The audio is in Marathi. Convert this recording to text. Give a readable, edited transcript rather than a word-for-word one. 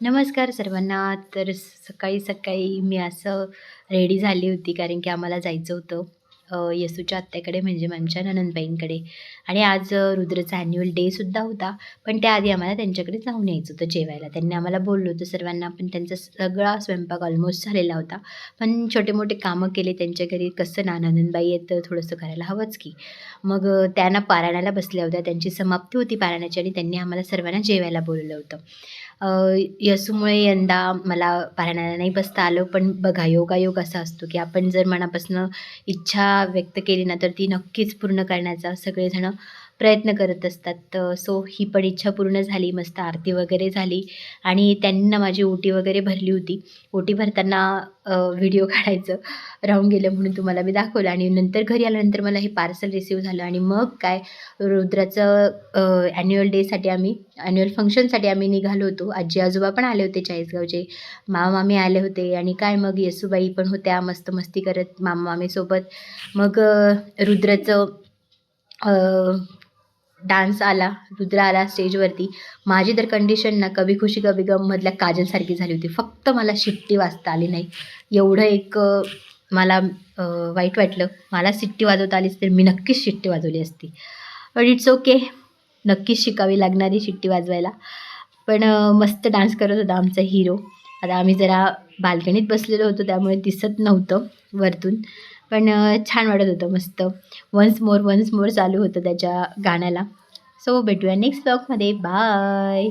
नमस्कार सर्वांना. तर सकाळी सकाळी मी असं रेडी झाली होती कारण की आम्हाला जायचं होतं येसूच्या आत्याकडे म्हणजे आमच्या नणंदबाईंकडे. आणि आज रुद्रचा ॲन्युअल डेसुद्धा होता. पण त्याआधी आम्हाला त्यांच्याकडे जाऊन यायचं होतं जेवायला. त्यांनी आम्हाला बोललं होतं सर्वांना, पण त्यांचा सगळा स्वयंपाक ऑलमोस्ट झालेला होता. पण छोटे-मोठे कामं केले त्यांच्या घरी. कसं ना, नणंदबाई आहेत तर थोडंसं करायला हवंच की. मग त्या पारायणाला बसल्या होत्या. त्यांची समाप्ती होती पारायणाची आणि त्यांनी आम्हाला सर्वांना जेवायला बोलवलं होतं. अ, यसूमुळे यंदा मला पारायणाला नाही बसता आलं. पण बघा, योगायोग असा असतो, की आपण जर मनापासून इच्छा व्यक्त केली ना, तर ती नक्कीच पूर्ण करण्याचा सगळेजण प्रयत्न करत असतात. सो ही पण इच्छा पूर्ण झाली. मस्त आरती वगैरे झाली आणि त्यांनी ना माझी ओटी वगैरे भरली होती. ओटी भरताना व्हिडिओ काढायचं राहून गेलं म्हणून तुम्हाला मी दाखवलं. आणि नंतर घरी आल्यानंतर मला हे पार्सल रिसीव्ह झालं आणि मग काय, रुद्राचं ॲन्युअल डेसाठी ॲन्युअल फंक्शनसाठी आम्ही निघालो होतो. आजी-आजोबा पण आले होते चाळीसगावचे. मामा-मामी आले होते आणि काय मग येसूबाई पण होत्या मस्त मस्ती करत मामा-मामीसोबत. मग रुद्राचं डान्स आला, रुद्र आला स्टेजवरती. माझी तर कंडिशन ना कभी खुशी कभी गममधल्या काजलसारखी झाली होती. फक्त मला शिट्टी वाजता आली नाही. एवढं एक मला वाईट वाटलं. मला शिट्टी वाजवता आलीच तर मी नक्कीच शिट्टी वाजवली असती. But it's okay. नक्कीच शिकावी लागणारी शिट्टी वाजवायला. पण मस्त डान्स करत होता आमचा हिरो. आता आम्ही जरा बाल्कनीत बसलेलो होतो त्यामुळे दिसत नव्हतं वरतून. पण छान वाटत होतं मस्त. वन्स मोर, वन्स मोर चालू होतं त्याच्या गाण्याला. सो भेटूया नेक्स्ट ब्लॉगमध्ये. बाय.